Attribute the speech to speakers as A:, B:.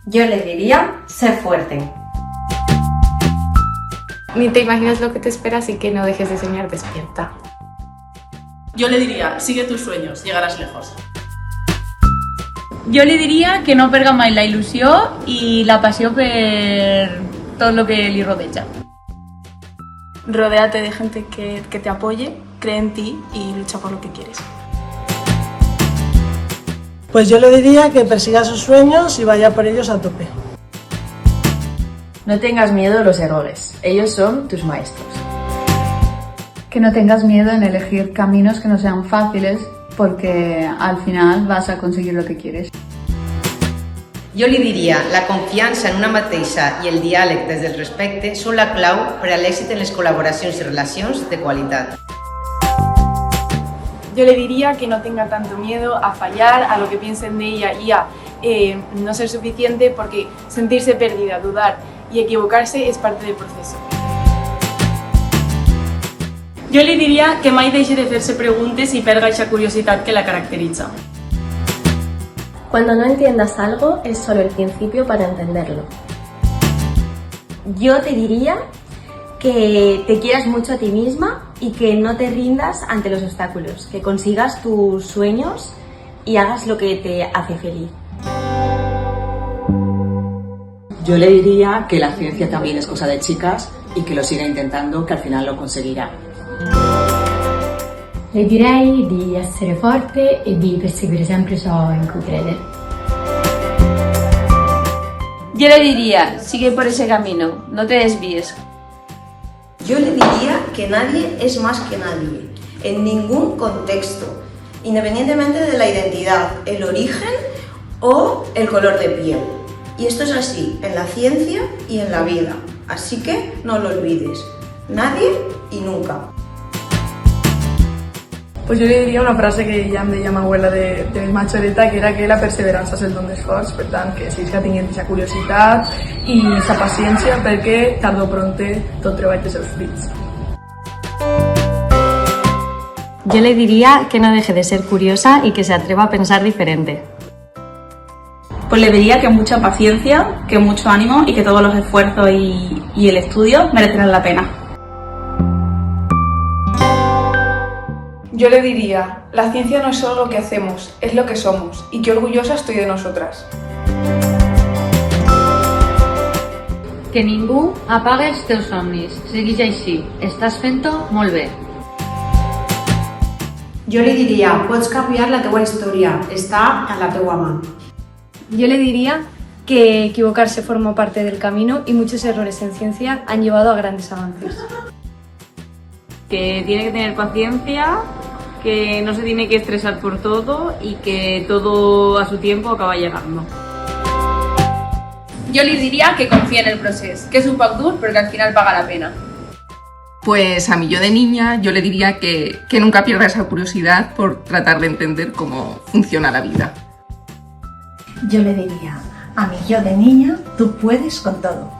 A: Yo le diría, sé fuerte.
B: Ni te imaginas lo que te espera, así que no dejes de soñar despierta.
C: Yo le diria, sigue tus sueños, llegaràs lejos.
D: Jo li diria que no perda mai la il·lusió i la passió per tot el que li rodeja.
E: Rodéate de gente que te apoye, cree en ti y lucha por lo que quieres.
F: Pues yo le diría que persiga sus sueños y vaya por ellos a tope.
G: No tengas miedo a los errores, ellos son tus maestros.
H: Que no tengas miedo en elegir caminos que no sean fáciles, porque al final vas a conseguir lo que quieres.
I: Jo li diria, la confiança en una mateixa i el diàleg des del respecte són la clau per a l'èxit en les col·laboracions i relacions de qualitat.
E: Yo le diría que no tenga tanto miedo a fallar, a lo que piensen de ella y a no ser suficiente, porque sentirse perdida, dudar y equivocarse es parte del proceso.
C: Jo li diria que mai deixi de fer-se preguntes i perga aquesta curiositat que la caracteritza.
J: Cuando no entiendas algo, es solo el principio para entenderlo.
A: Yo te diría que te quieras mucho a ti misma y que no te rindas ante los obstáculos, que consigas tus sueños y hagas lo que te hace feliz.
K: Yo le diría que la ciencia también es cosa de chicas y que lo siga intentando, que al final lo conseguirá.
H: Le direi di essere forte e di perseguire sempre ciò in cui crede.
D: Yo le diría, sigue por ese camino, no te desvíes.
L: Yo le diría que nadie es más que nadie, en ningún contexto, independientemente de la identidad, el origen o el color de piel. Y esto es así en la ciencia y en la vida, así que no lo olvides, nadie y nunca.
M: Pues yo le diria una frase que ja em deia ma abuela de més majoreta, que era que la perseverança és el don d'esforç, per tant, que seguís tinguent aquesta curiositat i aquesta paciència, perquè tard o pronte tot treball té seus fruits.
B: Yo le diría que no deje de ser curiosa y que se atreva a pensar diferente.
E: Pues le diría que mucha paciencia, que mucho ánimo y que todos los esfuerzos y el estudio merecerán la pena.
N: Yo le diría, la ciencia no es solo lo que hacemos, es lo que somos, y qué orgullosa estoy de nosotras.
H: Que ningú apague els teus somnis. Segueix així. Estàs fent-ho molt bé.
O: Jo li diria, pots canviar la teua història, està a la teua mà.
E: Yo le diría que equivocarse forma parte del camino y muchos errores en ciencia han llevado a grandes avances.
D: Que tiene que tener paciencia, que no se tiene que estresar por todo y que todo a su tiempo acaba llegando.
P: Jo li diria que confíe en el procés, que és un poc dur però que al final paga la pena.
Q: Pues a mi yo de niña, yo le diría que nunca pierda esa curiosidad por tratar de entender cómo funciona la vida.
R: Yo le diría, a mi yo de niña, tú puedes con todo.